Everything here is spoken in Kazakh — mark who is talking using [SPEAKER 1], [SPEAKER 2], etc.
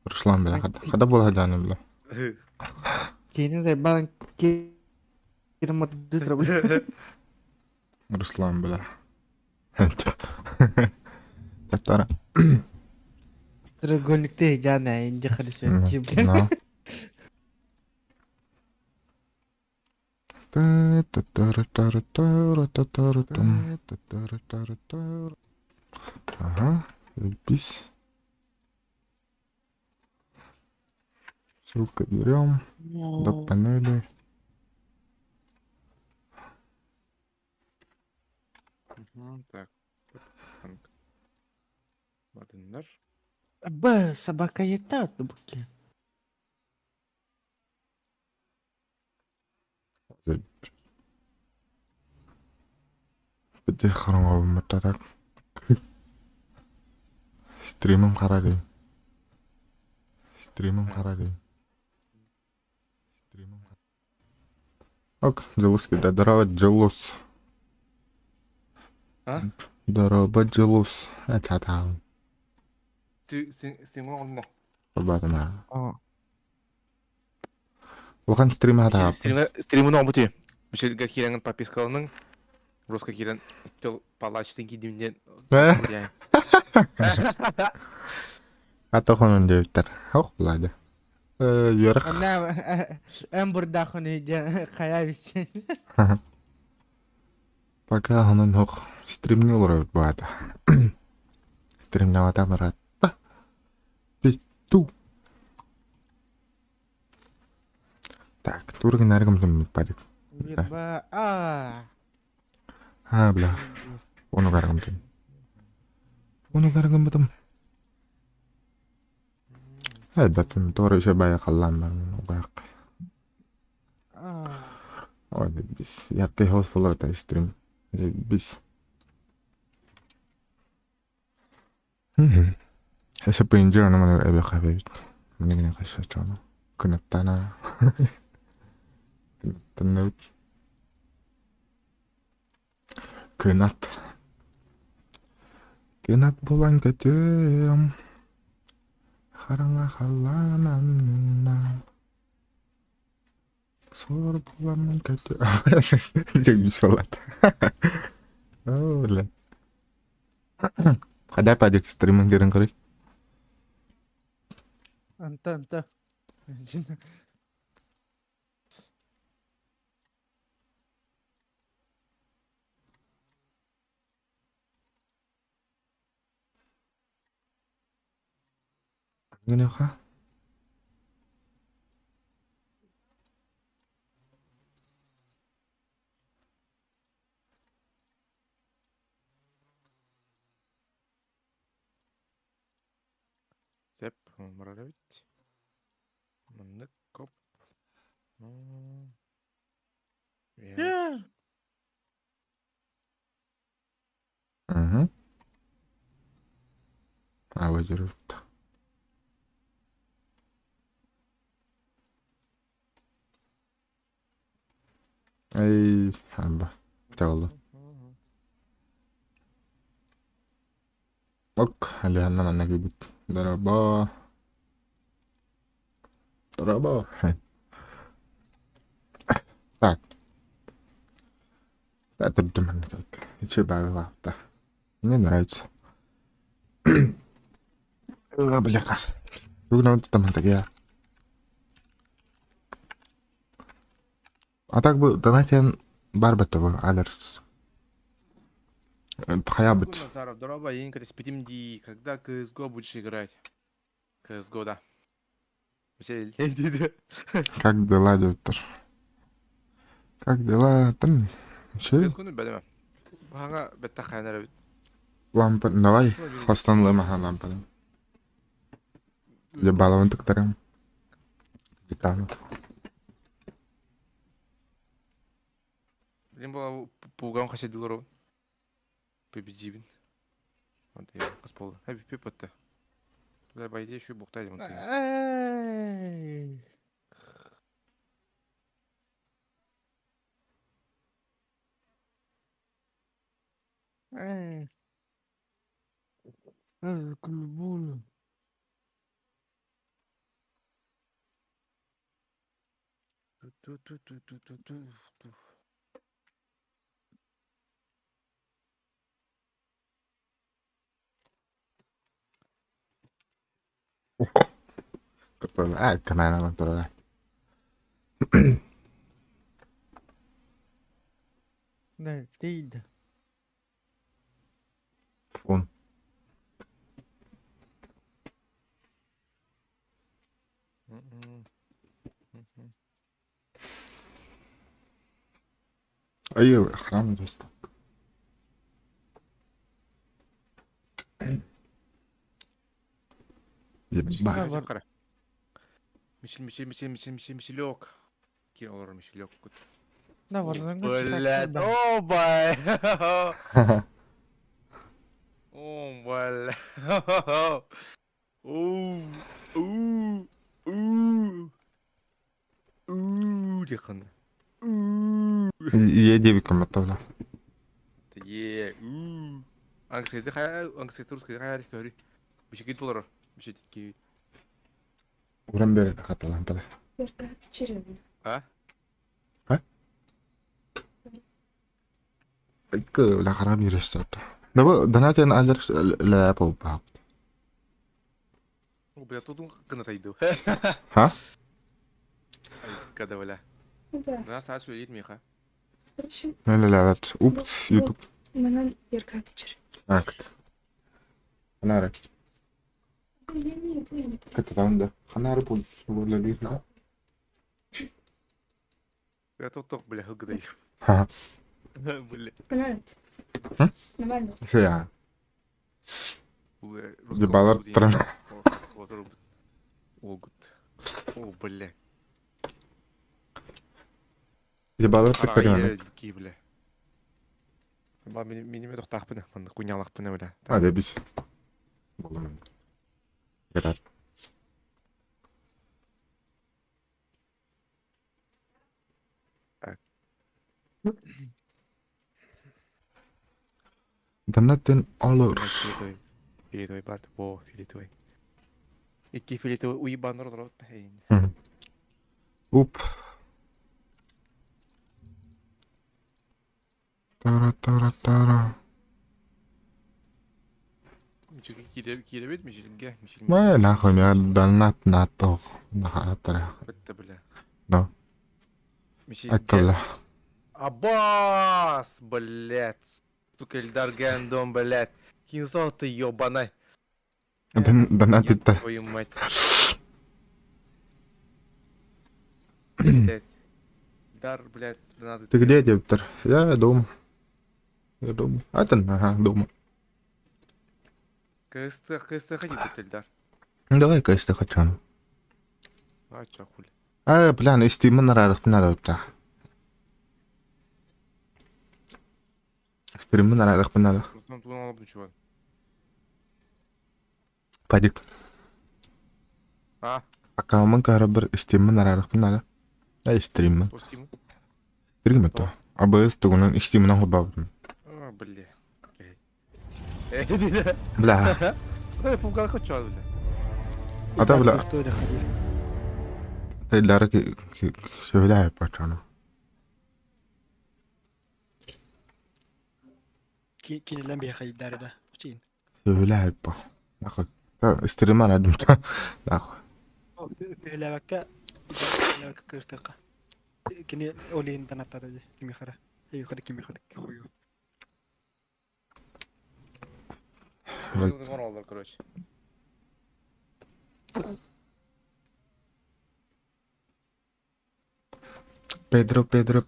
[SPEAKER 1] Руслан бля, хада була Джани бля.
[SPEAKER 2] Kayaknya saya bang kira mau terus
[SPEAKER 1] Руслан бля. Таттара.
[SPEAKER 2] треугольник teh jangan injek kali saya ciblan.
[SPEAKER 1] No. Ага, bis. Ссылка берем. До панели.
[SPEAKER 3] Так. Батындар.
[SPEAKER 2] Bah, собака я так буки.
[SPEAKER 1] Bitte хром мататак. Стримом харари. Стримом харари. Стримом. Ок, желуски да дарава желус.
[SPEAKER 3] А?
[SPEAKER 1] Дарава желус. Чатаа.
[SPEAKER 3] Стрим орно.
[SPEAKER 1] Бабатана.
[SPEAKER 2] Oh.
[SPEAKER 1] Улхан стрим хадаа.
[SPEAKER 3] Стрим은 어부지. Мишелга кирен подпискалының Руска кирен тел палачтын кидимден.
[SPEAKER 1] Атахон дэвтер. Хох лада. Ярах.
[SPEAKER 2] Она эмбурдахун иди хаявич.
[SPEAKER 1] Пока он хох стримнил бата. Стрим навата марат. Питу. Так, тург наргам дэм падик.
[SPEAKER 2] Вирба
[SPEAKER 1] Бля. Оно гаргам дэм. Оно гаргам бэтэм. Бэтэм тора ишэ бая халлан баг. Ой, бис. Япэ хоус фолота стрим. Бис. Хэсэ пинжэр намаа эбэ хавэт. Мэнэ гэшэ чана. Кэнэтана. Кэнэт. Кэнэт. Кэнэт болан гэтэм. Харанга халананна. Сор болан гэтэм. Зэг биш болоод. Оо. Хадаа падик стриминг дэрэн гэрэй.
[SPEAKER 2] Анта.
[SPEAKER 1] Гэнэ ха.
[SPEAKER 3] Сеп, моралевит. Мындык коп. Yes.
[SPEAKER 1] Мгм. Аважирыпты. Эй, хамба. Жаголо. Ок, али ханна манна гибит. Дараба. Дараба. Так. Да, тут манна как. Ичи бага да. Мне нравится. Бляха. Югнавт там такие. А так бы, давайте барбатова, алерс. Хаябыч.
[SPEAKER 3] Назаров, дорога, я никогда спитим ди, когда CSGO будешь играть? CSGO, да. Мишель,
[SPEAKER 1] Как дела, доктор? Как дела? Там все.
[SPEAKER 3] CSGO'ну білемем. Бағана бетта қайнар бит.
[SPEAKER 1] Лампа, давай. Хостан лемаха лампа. Я балован так тарам. Гитану.
[SPEAKER 3] Мен бұл пугам қаша дилоро. Пебиджибин. Вот я қас болды. Әбі пеп өтті. Бұлай байде шу бұқтайды мұнты.
[SPEAKER 2] Эй. Эй. Кулбул.
[SPEAKER 3] Ту-ту-ту-ту-ту-ту.
[SPEAKER 1] كمان انا ترى
[SPEAKER 2] Да, тейда.
[SPEAKER 1] فون.
[SPEAKER 3] М-м. Мгм.
[SPEAKER 1] ايوه حرام يا اسطى. يبقى
[SPEAKER 2] Да,
[SPEAKER 3] Жеп қара. Мишелек. Кейін олар мишелек күт.
[SPEAKER 2] да, варзанга
[SPEAKER 3] Блядь,
[SPEAKER 2] да.
[SPEAKER 3] о, бай. О, бля. Оу. Оу. Оу. Оу. Дехін. Оу.
[SPEAKER 1] يدي بكم الطاولة.
[SPEAKER 3] Е. Оу. Аңсайды қая, аңсайды русскайды қая рек көрі. Бішекет болар. Бішекет.
[SPEAKER 1] ورم بيرك حتى لهم طلع.
[SPEAKER 3] А?
[SPEAKER 1] لا خرابي رستارت. ده دناتي انا قادر لا بوبا.
[SPEAKER 3] Бля, тут кына тайды.
[SPEAKER 1] ها؟
[SPEAKER 3] Kada wala.
[SPEAKER 4] Да.
[SPEAKER 3] Да, саа сөйлейді миха.
[SPEAKER 4] Короче,
[SPEAKER 1] لا لا لا اوبس يوتيوب.
[SPEAKER 4] манан яркак чир.
[SPEAKER 1] كنت انا عارف
[SPEAKER 4] Я не понял.
[SPEAKER 1] كنت تعمل ده خلنا نعرف ولا بيت لا.
[SPEAKER 3] Я тут только, бля, гыгдай.
[SPEAKER 1] ها
[SPEAKER 3] Бля.
[SPEAKER 4] Нормально.
[SPEAKER 1] М?
[SPEAKER 4] Нормально.
[SPEAKER 1] شو يعني؟ Ебалар тұрын.
[SPEAKER 3] О, гуд. О, бля.
[SPEAKER 1] يبقى ضربت
[SPEAKER 3] Араға
[SPEAKER 1] كلمة.
[SPEAKER 3] елі ки, бля. Ба, менеме тоқтақпына, мында кунялақпына, бля.
[SPEAKER 1] هذا بيس. والله من. يلا. Донатен олор.
[SPEAKER 3] Филитой, бат, о, филитой. Икки филитой уйбан рот, хейн.
[SPEAKER 1] اوب. تارا تارا تارا.
[SPEAKER 3] Киребет, мишелге, мишелге.
[SPEAKER 1] ما ناخذ يا دونات ناتوخ. نخاطر.
[SPEAKER 3] Бітті, бля.
[SPEAKER 1] Да.
[SPEAKER 3] Мишелге.
[SPEAKER 1] أكله.
[SPEAKER 3] Аббас, блядь. Сука, Эльдар Гандон, блядь. Кинсал ты, ёбаный.
[SPEAKER 1] دونات
[SPEAKER 3] Ёб
[SPEAKER 1] انت.
[SPEAKER 3] твою мать. Блядь. Дар, блядь, надо...
[SPEAKER 1] Ты где, Диптор? Я дома. Я дома. А ты, ага, дома.
[SPEAKER 3] КСТ ходи, блядь, Эльдар.
[SPEAKER 1] Давай, конечно, хочу.
[SPEAKER 3] А, чё, хули?
[SPEAKER 1] бля, на стиме нравится, нравится. Стримы нравится, нравится.
[SPEAKER 3] Ну, тут надо, чувак.
[SPEAKER 1] Падик.
[SPEAKER 3] А,
[SPEAKER 1] Аккаумент карабер стиме нравится, нравится. стримы.
[SPEAKER 3] что с ним?
[SPEAKER 1] Стримы то. АБС тугунан стиме нахуй бабрим.
[SPEAKER 3] А, бля. Бля.
[SPEAKER 1] Бля.
[SPEAKER 3] Да, я пугал хочу, бля.
[SPEAKER 1] А да, бля.
[SPEAKER 2] Что это ходили?
[SPEAKER 1] Ты дарки шевеляй, пацаны.
[SPEAKER 5] Кинелен бияхай дарда. Чин.
[SPEAKER 1] شوفي با ناخد استريمان عندهم ناخد
[SPEAKER 5] Левака. Левака кыртыка. Кини олин танатта да кими хара. Кими хара. Хую.
[SPEAKER 3] Ну, роллер, короче.
[SPEAKER 1] Педро Педро